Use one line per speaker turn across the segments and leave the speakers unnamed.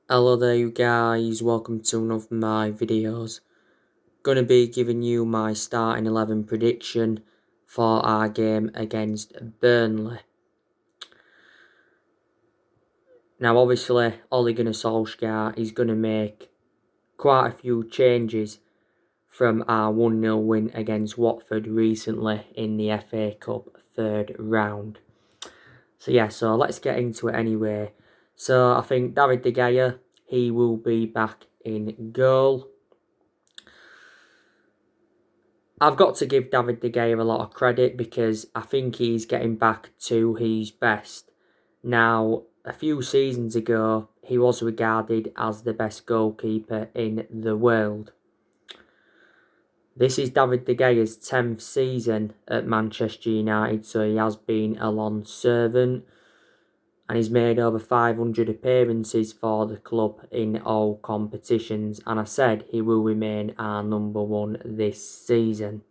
Hello there you guys, welcome to one of my videos. Gonna be giving you my starting 11 prediction for our game against Burnley. Now obviously Ole Gunnar Solskjaer is gonna make quite a few changes from our 1-0 win against Watford recently in the FA Cup third round. So let's get into it anyway. So I think David De Gea, he will be back in goal. I've got to give David De Gea a lot of credit because I think he's getting back to his best. Now, a few seasons ago, he was regarded as the best goalkeeper in the world. This is David De Gea's 10th season at Manchester United, so he has been a long servant. And he's made over 500 appearances for the club in all competitions. And I said he will remain our number one this season.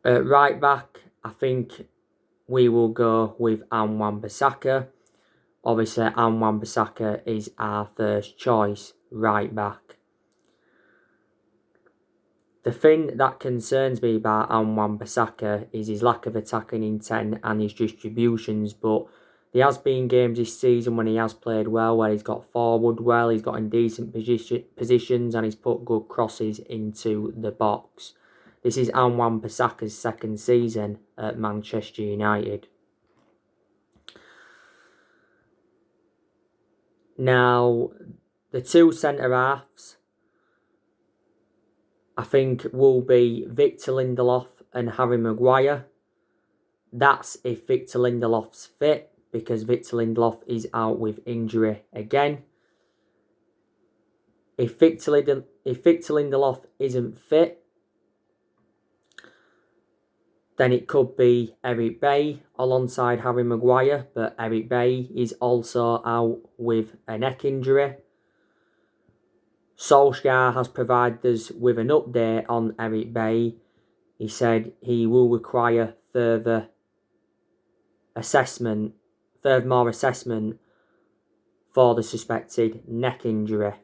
At right back, I think we will go with Wan-Bissaka. Obviously, Wan-Bissaka is our first choice right back. The thing that concerns me about Wan-Bissaka is his lack of attacking intent and his distributions, but there has been games this season when he has played well, where he's got forward well, he's got in decent positions and he's put good crosses into the box. This is Wan-Bissaka's second season at Manchester United. Now, the two centre-halves, I think, will be Victor Lindelof and Harry Maguire. That's if Victor Lindelof's fit, because Victor Lindelof is out with injury again. If Victor Lindelof isn't fit, then it could be Eric Bailly alongside Harry Maguire, but Eric Bailly is also out with a neck injury. Solskjaer has provided us with an update on Eric Bailly. He said he will require further assessment for the suspected neck injury.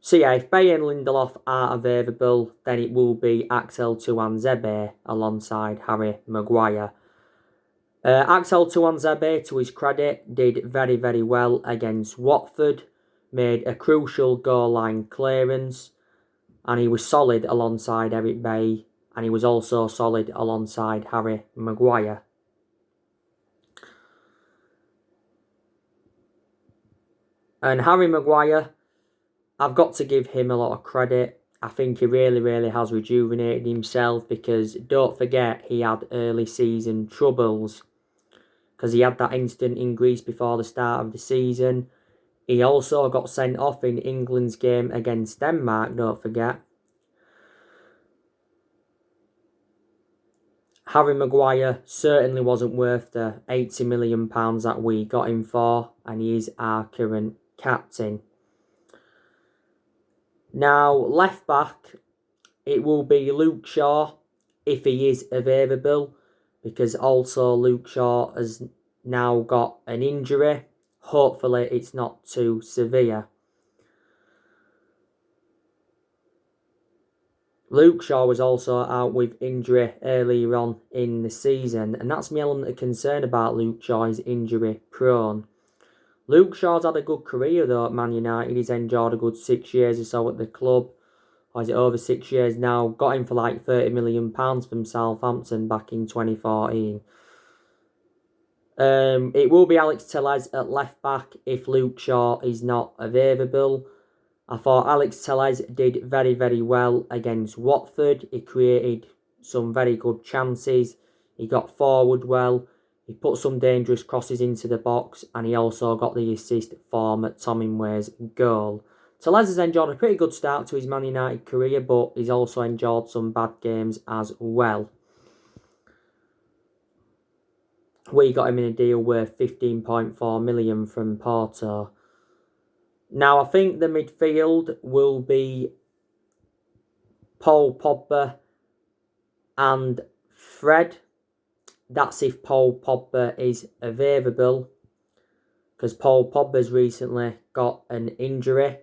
So yeah, if Bailly and Lindelof are available, then it will be Axel Tuanzebe alongside Harry Maguire. Axel Tuanzebe, to his credit, did very, very well against Watford, made a crucial goal line clearance, and he was solid alongside Eric Bailly, and he was also solid alongside Harry Maguire. And Harry Maguire, I've got to give him a lot of credit. I think he really, really has rejuvenated himself, because don't forget he had early season troubles, because he had that incident in Greece before the start of the season. He also got sent off in England's game against Denmark, don't forget. Harry Maguire certainly wasn't worth the £80 million that we got him for, and he is our current captain. Now, left back, it will be Luke Shaw, if he is available, because also Luke Shaw has now got an injury. Hopefully it's not too severe. Luke Shaw was also out with injury earlier on in the season, and that's my element of concern about Luke Shaw, is injury prone. Luke Shaw's had a good career though at Man United. He's enjoyed a good 6 years or so at the club. Or is it over 6 years now? Got him for like £30 million from Southampton back in 2014. It will be Alex Telles at left back if Luke Shaw is not available. I thought Alex Telles did very, very well against Watford. He created some very good chances. He got forward well. He put some dangerous crosses into the box, and he also got the assist for McTominay's goal. Telles has enjoyed a pretty good start to his Man United career, but he's also enjoyed some bad games as well. We got him in a deal worth £15.4 million from Porto. Now, I think the midfield will be Paul Pogba and Fred. That's if Paul Pogba is available. because Paul Pogba's recently got an injury.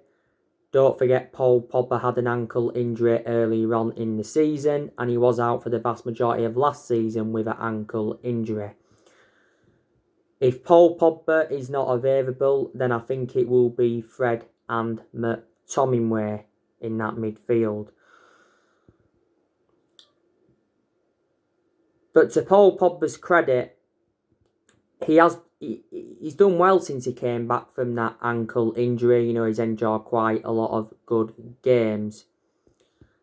Don't forget, Paul Pogba had an ankle injury earlier on in the season, and he was out for the vast majority of last season with an ankle injury. If Paul Pogba is not available, then I think it will be Fred and McTominay in that midfield. But to Paul Pogba's credit, he's done well since he came back from that ankle injury. You know, he's enjoyed quite a lot of good games.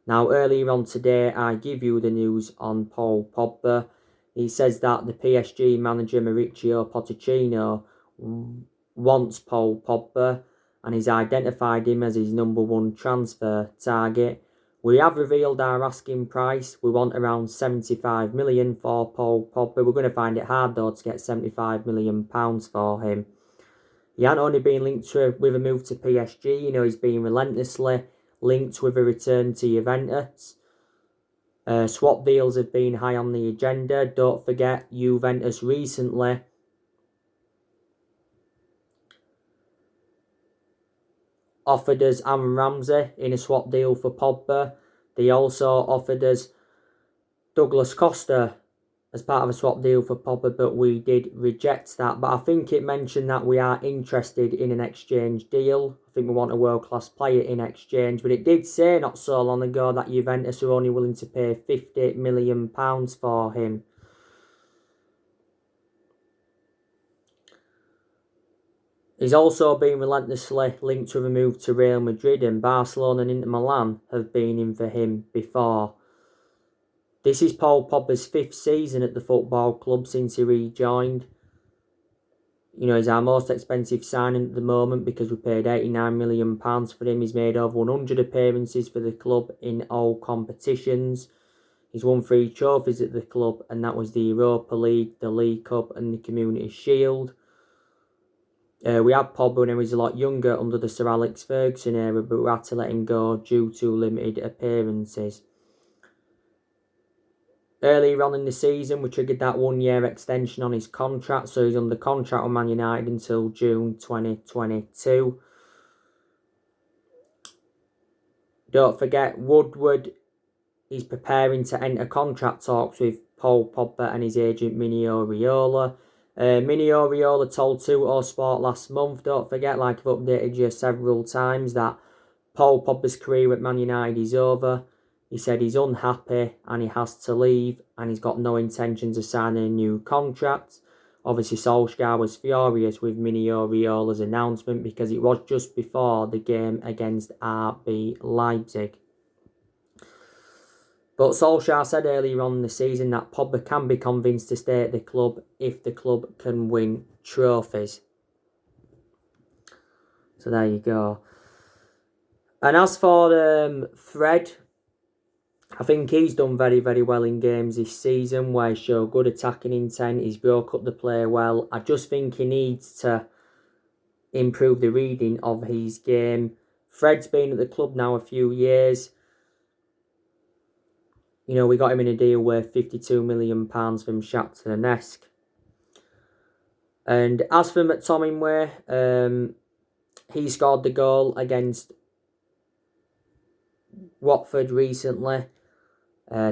Now, earlier on today, I give you the news on Paul Pogba. He says that the PSG manager Mauricio Pochettino wants Paul Pogba and he's identified him as his number one transfer target. We have revealed our asking price. We want around £75 million for Paul Pogba. We're going to find it hard, though, to get £75 million for him. He hasn't only been linked with a move to PSG. You know, he's been relentlessly linked with a return to Juventus. Swap deals have been high on the agenda. Don't forget, Juventus recently offered us Aaron Ramsey in a swap deal for Pogba. They also offered us Douglas Costa as part of a swap deal for Pogba, but we did reject that. But I think it mentioned that we are interested in an exchange deal. I think we want a world-class player in exchange. But it did say not so long ago that Juventus are only willing to pay £50 million for him. He's also been relentlessly linked with a move to Real Madrid, and Barcelona and Inter Milan have been in for him before. This is Paul Pogba's 5th season at the football club since he rejoined. You know, he's our most expensive signing at the moment because we paid £89 million for him. He's made over 100 appearances for the club in all competitions. He's won 3 trophies at the club, and that was the Europa League, the League Cup and the Community Shield. We had Pogba when he was a lot younger under the Sir Alex Ferguson era, but we had to let him go due to limited appearances. Earlier on in the season, we triggered that 1-year extension on his contract, so he's under contract with Man United until June 2022. Don't forget, Woodward is preparing to enter contract talks with Paul Pogba and his agent Mino Raiola. Mino Raiola told 2 Sport last month, don't forget, like I've updated you several times, that Paul Pogba's career at Man United is over. He said he's unhappy and he has to leave and he's got no intentions of signing a new contract. Obviously, Solskjaer was furious with Mino Raiola's announcement because it was just before the game against RB Leipzig. But Solskjaer said earlier on in the season that Pogba can be convinced to stay at the club if the club can win trophies. So there you go. And as for Fred, I think he's done very, very well in games this season where he showed good attacking intent. He's broke up the play well. I just think he needs to improve the reading of his game. Fred's been at the club now a few years. You know, we got him in a deal worth £52 million from Shakhtar Donetsk. And as for McTominay, he scored the goal against Watford recently.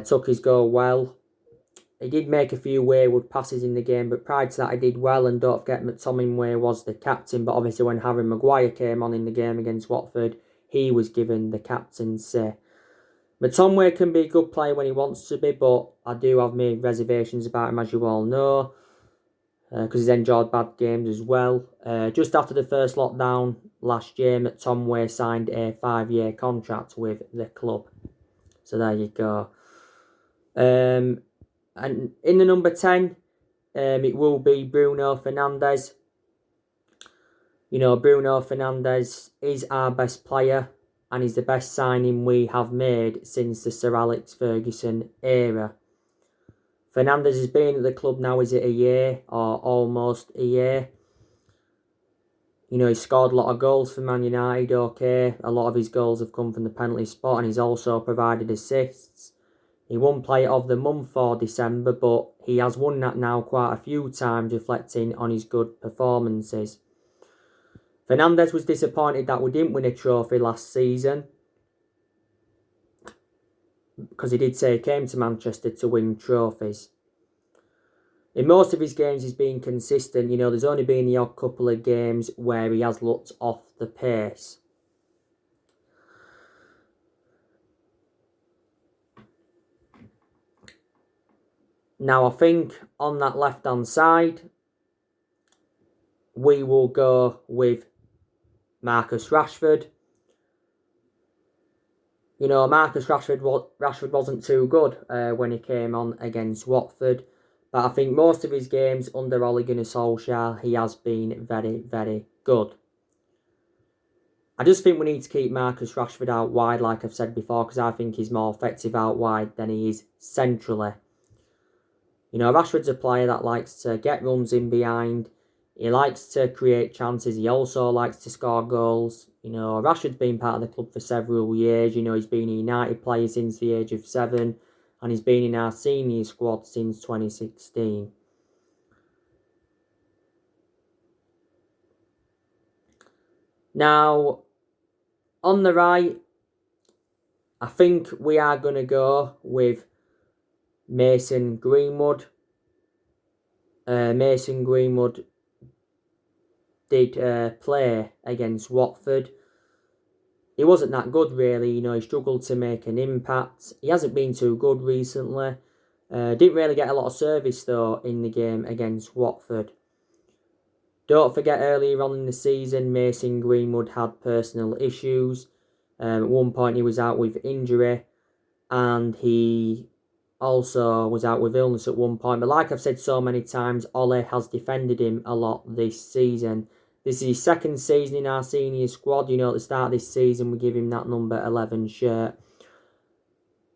Took his goal well. He did make a few wayward passes in the game, but prior to that, he did well. And don't forget, McTominay was the captain. But obviously, when Harry Maguire came on in the game against Watford, he was given the captaincy. McTominay can be a good player when he wants to be, but I do have my reservations about him, as you all know, because he's enjoyed bad games as well. Just after the first lockdown last year, McTominay signed a 5-year contract with the club. So there you go. And in the number 10, it will be Bruno Fernandes. You know, Bruno Fernandes is our best player and he's the best signing we have made since the Sir Alex Ferguson era. Fernandes has been at the club now, is it a year or almost a year? You know, he's scored a lot of goals for Man United, okay. A lot of his goals have come from the penalty spot and he's also provided assists. He won Player of the Month for December, but he has won that now quite a few times, reflecting on his good performances. Fernandes was disappointed that we didn't win a trophy last season, because he did say he came to Manchester to win trophies. In most of his games, he's been consistent. There's only been the odd couple of games where he has looked off the pace. Now, I think on that left-hand side, we will go with Marcus Rashford. Marcus Rashford wasn't too good when he came on against Watford. But I think most of his games under Ole Gunnar Solskjaer, he has been very, very good. I just think we need to keep Marcus Rashford out wide, like I've said before, because I think he's more effective out wide than he is centrally. Rashford's a player that likes to get runs in behind. He likes to create chances. He also likes to score goals. Rashford's been part of the club for several years. He's been a United player since the age of 7. And he's been in our senior squad since 2016. Now, on the right, I think we are going to go with Mason Greenwood. Mason Greenwood did play against Watford. He wasn't that good, really. He struggled to make an impact. He hasn't been too good recently. Didn't really get a lot of service, though, in the game against Watford. Don't forget, earlier on in the season, Mason Greenwood had personal issues. At one point, he was out with injury. And he also was out with illness at one point. But like I've said so many times, Ole has defended him a lot this season. This is his second season in our senior squad. At the start of this season, we give him that number 11 shirt.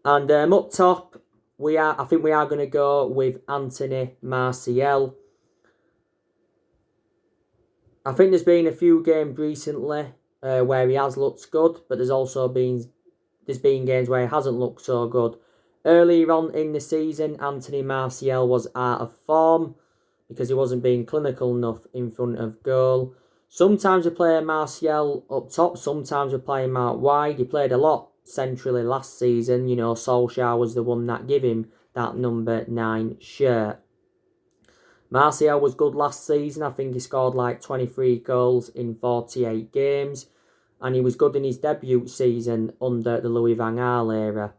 And up top, I think we are going to go with Anthony Martial. I think there's been a few games recently where he has looked good, but there's been games where he hasn't looked so good. Earlier on in the season, Anthony Martial was out of form because he wasn't being clinical enough in front of goal. Sometimes we play Martial up top, sometimes we play him out wide. He played a lot centrally last season. Solskjaer was the one that gave him that number 9 shirt. Martial was good last season. I think he scored like 23 goals in 48 games. And he was good in his debut season under the Louis van Gaal era.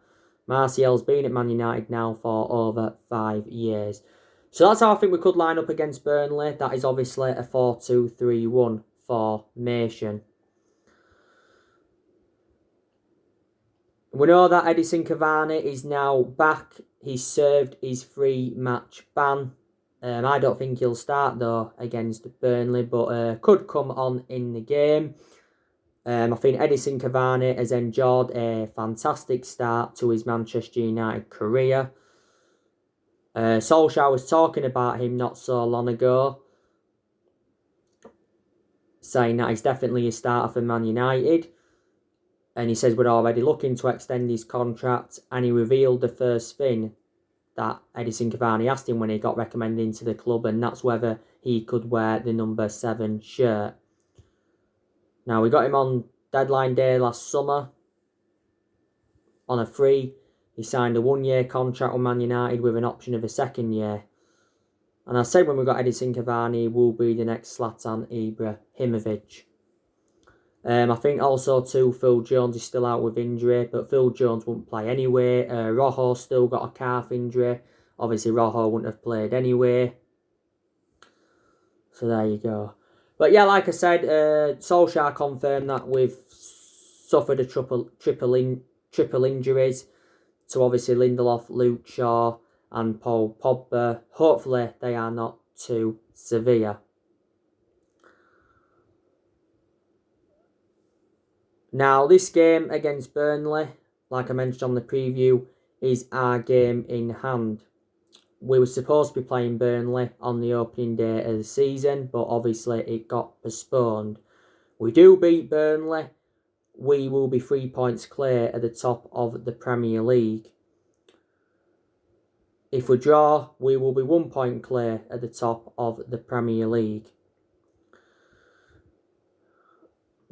Martial's been at Man United now for over 5 years. So that's how I think we could line up against Burnley. That is obviously a 4-2-3-1 formation. We know that Edison Cavani is now back. He's served his 3-match ban. I don't think he'll start, though, against Burnley, but could come on in the game. I think Edison Cavani has enjoyed a fantastic start to his Manchester United career. Solskjaer was talking about him not so long ago, saying that he's definitely a starter for Man United. And he says we're already looking to extend his contract. And he revealed the first thing that Edison Cavani asked him when he got recommended into the club, and that's whether he could wear the number 7 shirt. Now, we got him on deadline day last summer on a free. He signed a 1-year contract with Man United with an option of a 2nd year. And I said when we got Edison Cavani, he will be the next Zlatan Ibrahimovic. I think also too, Phil Jones is still out with injury, but Phil Jones wouldn't play anyway. Rojo still got a calf injury. Obviously, Rojo wouldn't have played anyway. So there you go. But yeah, like I said, Solskjaer confirmed that we've suffered a triple injuries to obviously Lindelof, Luke Shaw and Paul Pogba. Hopefully they are not too severe. Now, this game against Burnley, like I mentioned on the preview, is our game in hand. We were supposed to be playing Burnley on the opening day of the season, but obviously it got postponed. We do beat Burnley, we will be 3 points clear at the top of the Premier League. If we draw, we will be 1 point clear at the top of the Premier League.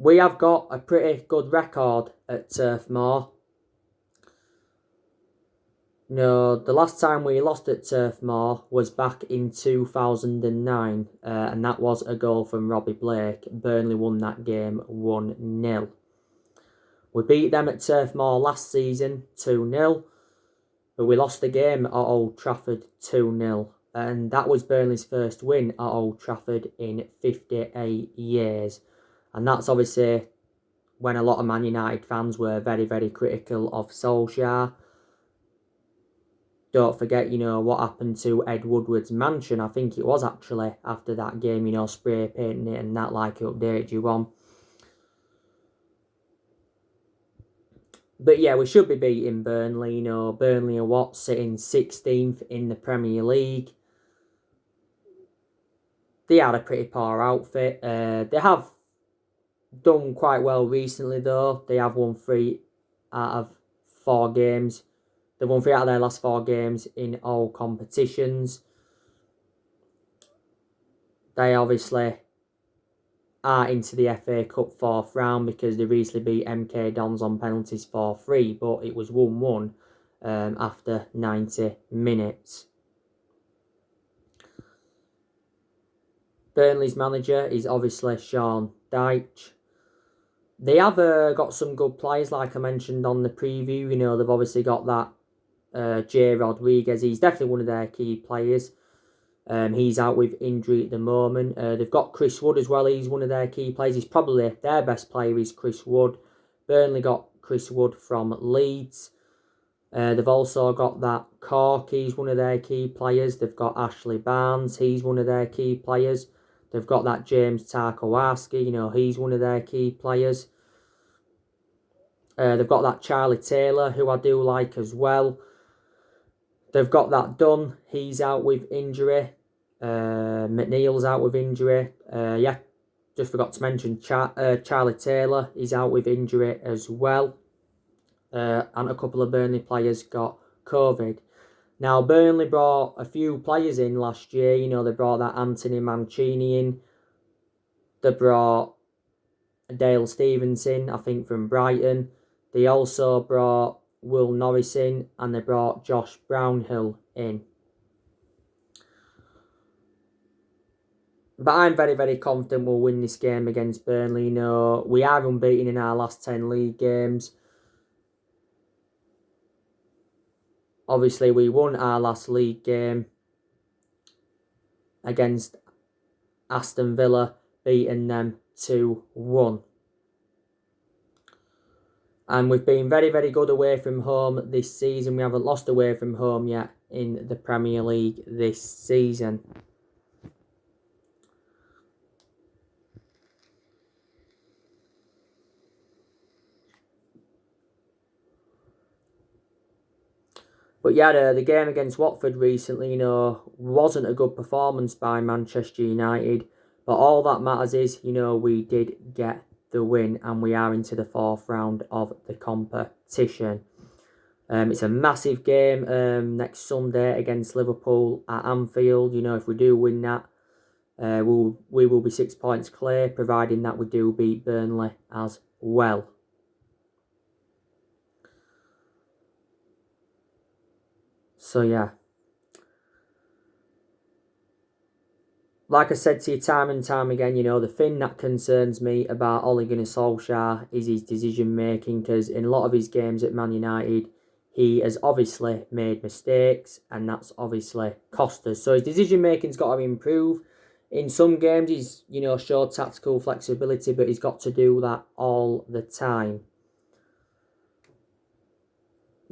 we have got a pretty good record at Turf Moor. No, the last time we lost at Turf Moor was back in 2009, and that was a goal from Robbie Blake. Burnley won that game 1-0. We beat them at Turf Moor last season 2-0, but we lost the game at Old Trafford 2-0, and that was Burnley's first win at Old Trafford in 58 years. And that's obviously when a lot of Man United fans were very, very critical of Solskjaer. Don't forget, what happened to Ed Woodward's mansion. I think it was actually after that game, spray painting it and that, like I updated you on. But yeah, we should be beating Burnley. Burnley are sitting 16th in the Premier League. They had a pretty poor outfit. They have done quite well recently, though. They have won 3 out of 4 games. They've won 3 out of their last 4 games in all competitions. They obviously are into the FA Cup 4th round because they recently beat MK Dons on penalties 4-3, but it was 1-1 after 90 minutes. Burnley's manager is obviously Sean Dyche. They have got some good players, like I mentioned on the preview. They've obviously got that Jay Rodriguez. He's definitely one of their key players. He's out with injury at the moment. They've got Chris Wood as well. He's one of their key players. He's probably their best player is Chris Wood. Burnley got Chris Wood from Leeds. They've also got that Cork. He's one of their key players. They've got Ashley Barnes. He's one of their key players. They've got that James Tarkowski. He's one of their key players. They've got that Charlie Taylor, who I do like as well. They've got that Dunn. He's out with injury. McNeil's out with injury. Just forgot to mention Charlie Taylor. He's out with injury as well. And a couple of Burnley players got COVID. Now, Burnley brought a few players in last year. They brought that Anthony Mancini in. They brought Dale Stevenson, I think, from Brighton. They also brought Will Norris in, and they brought Josh Brownhill in. But I'm very, very confident we'll win this game against Burnley. We are unbeaten in our last 10 league games. Obviously, we won our last league game against Aston Villa, beating them 2-1. And we've been very, very good away from home this season. We haven't lost away from home yet in the Premier League this season. But yeah, the game against Watford recently, wasn't a good performance by Manchester United. But all that matters is, we did get the win and we are into the 4th round of the competition. It's a massive game next Sunday against Liverpool at Anfield. If we do win that, we will be 6 points clear, providing that we do beat Burnley as well. So yeah, like I said to you time and time again, the thing that concerns me about Ole Gunnar Solskjaer is his decision making, because in a lot of his games at Man United, he has obviously made mistakes, and that's obviously cost us. So his decision making's got to improve. In some games, he's showed tactical flexibility, but he's got to do that all the time.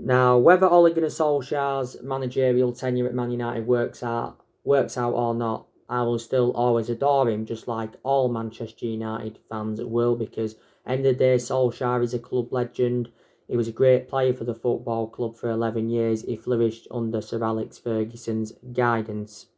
Now, whether Ole Gunnar Solskjaer's managerial tenure at Man United works out or not, I will still always adore him, just like all Manchester United fans will, because end of the day, Solskjaer is a club legend. He was a great player for the football club for 11 years. He flourished under Sir Alex Ferguson's guidance.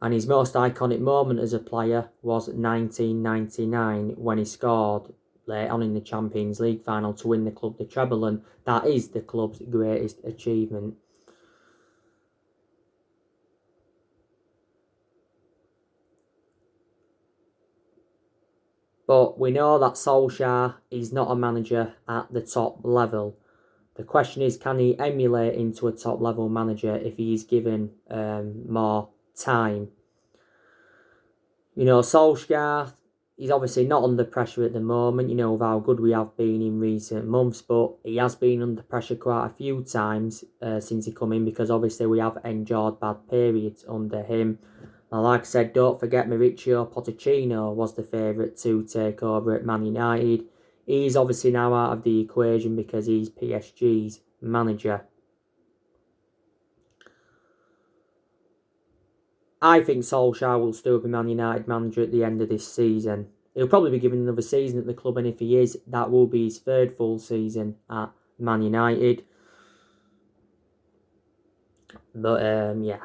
And his most iconic moment as a player was 1999, when he scored late on in the Champions League final to win the club the treble, and that is the club's greatest achievement. But we know that Solskjaer is not a manager at the top level. The question is, can he emulate into a top level manager if he is given more time? Solskjaer, he's obviously not under pressure at the moment, of how good we have been in recent months, but he has been under pressure quite a few times since he come in, because obviously we have endured bad periods under him. Now, like I said, don't forget Mauricio Pochettino was the favourite to take over at Man United. He's obviously now out of the equation because he's PSG's manager. I think Solskjaer will still be Man United manager at the end of this season. He'll probably be given another season at the club, and if he is, that will be his third full season at Man United. But, yeah.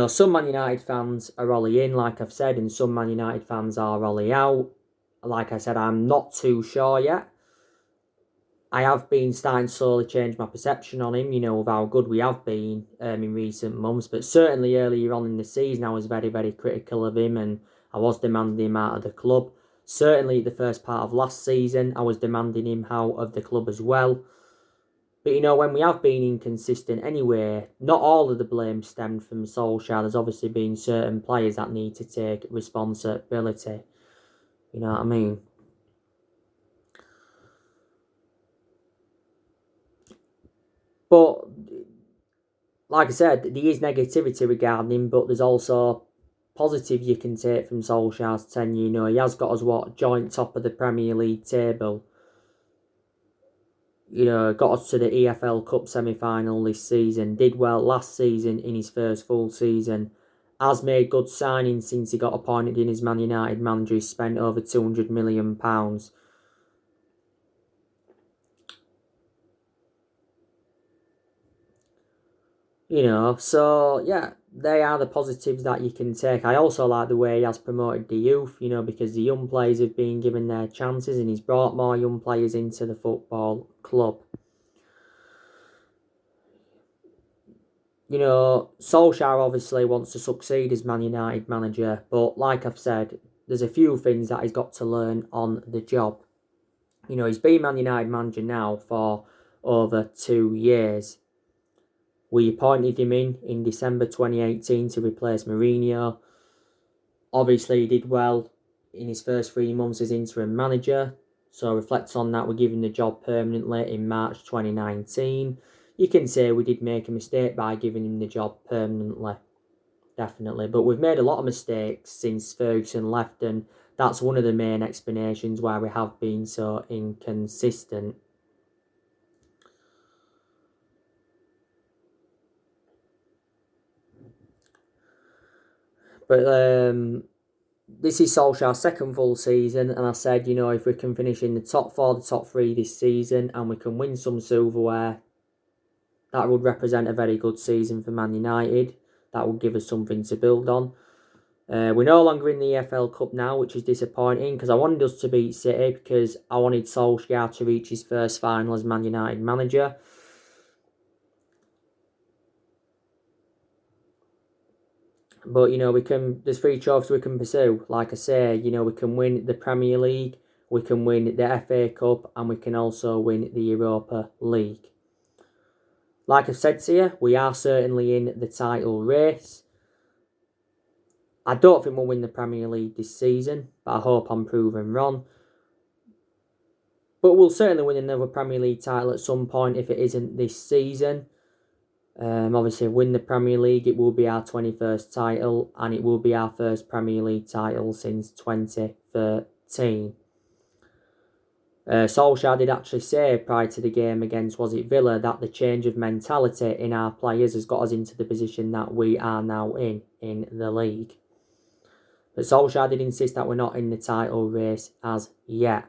Some Man United fans are Ollie in, like I've said, and some Man United fans are Ollie out. Like I said, I'm not too sure yet. I have been starting to slowly change my perception on him, of how good we have been in recent months. But certainly earlier on in the season, I was very, very critical of him, and I was demanding him out of the club. Certainly the first part of last season, I was demanding him out of the club as well. But, when we have been inconsistent anyway, not all of the blame stemmed from Solskjaer. There's obviously been certain players that need to take responsibility. You know what I mean? But, like I said, there is negativity regarding him, but there's also positive you can take from Solskjaer's tenure. He has got us, joint top of the Premier League table. Got us to the EFL Cup semi-final this season. Did well last season in his first full season. Has made good signings since he got appointed in as Man United manager. He's spent over £200 million. So yeah, they are the positives that you can take. I also like the way he has promoted the youth, because the young players have been given their chances, and he's brought more young players into the football club. Solskjaer obviously wants to succeed as Man United manager, but like I've said, there's a few things that he's got to learn on the job. He's been Man United manager now for over 2 years. We appointed him in December 2018 to replace Mourinho. Obviously, he did well in his first 3 months as interim manager. So reflects on that, we're giving the job permanently in March 2019. You can say we did make a mistake by giving him the job permanently. Definitely. But we've made a lot of mistakes since Ferguson left, and that's one of the main explanations why we have been so inconsistent. But this is Solskjaer's second full season, and I said, if we can finish in the top 4, the top 3 this season, and we can win some silverware, that would represent a very good season for Man United. That would give us something to build on. We're no longer in the EFL Cup now, which is disappointing, because I wanted us to beat City, because I wanted Solskjaer to reach his first final as Man United manager. But, there's 3 trophies we can pursue. Like I say, we can win the Premier League, we can win the FA Cup, and we can also win the Europa League. Like I've said to you, we are certainly in the title race. I don't think we'll win the Premier League this season, but I hope I'm proven wrong. But we'll certainly win another Premier League title at some point if it isn't this season. Obviously, win the Premier League, it will be our 21st title, and it will be our first Premier League title since 2013. Solskjaer did actually say prior to the game against, was it Villa, that the change of mentality in our players has got us into the position that we are now in the league. But Solskjaer did insist that we're not in the title race as yet.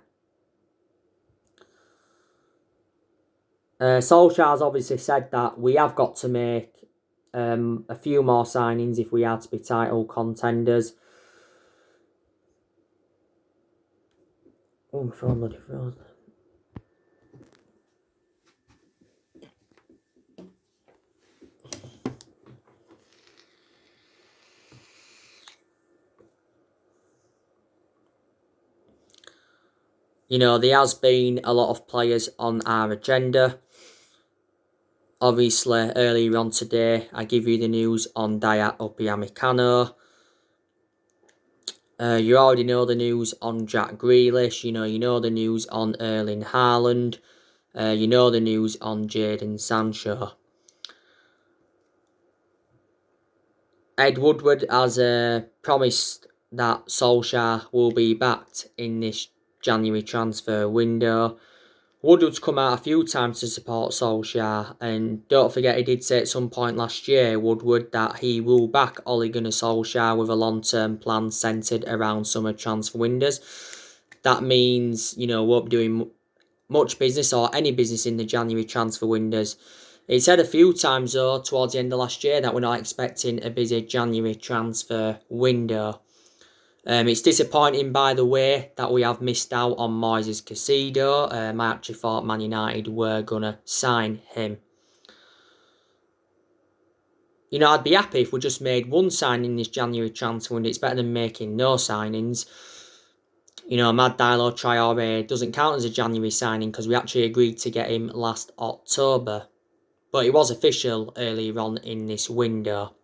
Solskjaer's obviously said that we have got to make a few more signings if we are to be title contenders. Oh, my phone bloody froze. You know, there has been a lot of players on our agenda. Obviously, earlier on today, I give you the news on Dayat Upamecano. You already know the news on Jack Grealish. You know the news on Erling Haaland. You know the news on Jadon Sancho. Ed Woodward has promised that Solskjaer will be backed in this January transfer window. Woodward's come out a few times to support Solskjaer, and don't forget he did say at some point last year, Woodward, that he will back Ole Gunnar Solskjaer with a long-term plan centred around summer transfer windows. That means, won't be doing much business or any business in the January transfer windows. He said a few times though towards the end of last year that we're not expecting a busy January transfer window. It's disappointing, by the way, that we have missed out on Moises Caicedo. I actually thought Man United were going to sign him. I'd be happy if we just made one signing this January transfer window. It's better than making no signings. Mad Diallo Traore doesn't count as a January signing because we actually agreed to get him last October. But it was official earlier on in this window.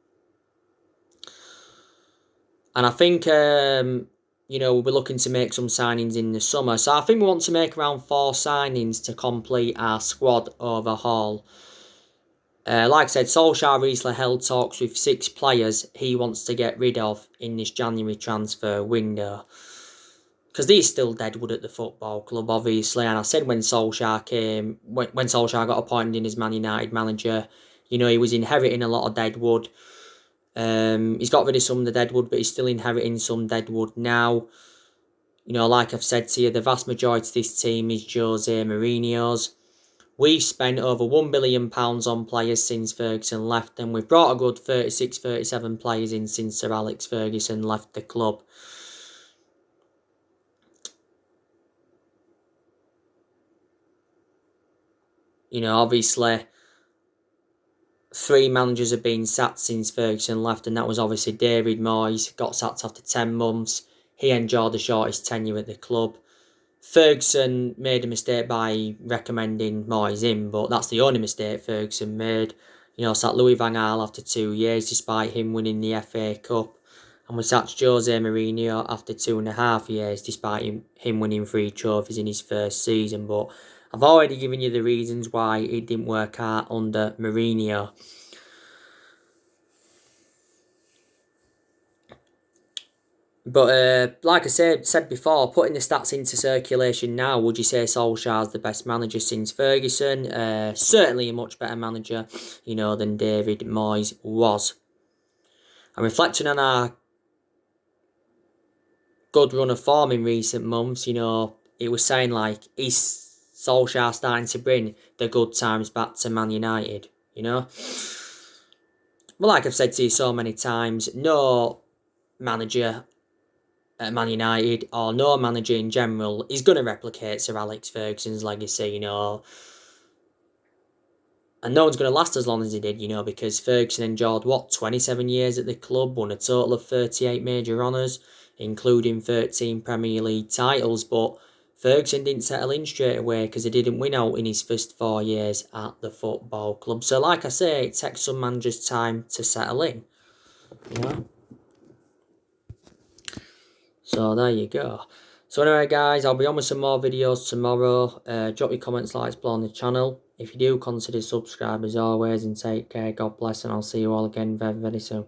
And I think, we'll be looking to make some signings in the summer. So I think we want to make around 4 signings to complete our squad overhaul. Like I said, Solskjaer recently held talks with 6 players he wants to get rid of in this January transfer window. Because he's still deadwood at the football club, obviously. And I said when Solskjaer got appointed in as Man United manager, he was inheriting a lot of deadwood. He's got rid of some of the deadwood, but he's still inheriting some deadwood now. Like I've said to you, the vast majority of this team is Jose Mourinho's. We've spent over £1 billion on players since Ferguson left, and we've brought a good 36, 37 players in since Sir Alex Ferguson left the club. Obviously, 3 managers have been sacked since Ferguson left, and that was obviously David Moyes, got sacked after 10 months. He enjoyed the shortest tenure at the club. Ferguson made a mistake by recommending Moyes in, but that's the only mistake Ferguson made. Sacked Louis van Gaal after 2 years, despite him winning the FA Cup. And we sacked Jose Mourinho after 2.5 years, despite him winning 3 trophies in his first season. But I've already given you the reasons why it didn't work out under Mourinho. But like I said before, putting the stats into circulation now, would you say Solskjaer's the best manager since Ferguson? Certainly a much better manager, than David Moyes was. And reflecting on our good run of form in recent months, it was saying like, is Solskjaer starting to bring the good times back to Man United, But like I've said to you so many times, no manager at Man United or no manager in general is going to replicate Sir Alex Ferguson's legacy, And no one's going to last as long as he did, because Ferguson endured, 27 years at the club, won a total of 38 major honours, including 13 Premier League titles, but Ferguson didn't settle in straight away because he didn't win out in his first 4 years at the football club. So like I say, it takes some managers time to settle in, So there you go. So anyway guys, I'll be on with some more videos tomorrow. Drop your comments, likes below on the channel. If you do, consider subscribe as always, and take care. God bless, and I'll see you all again very, very soon.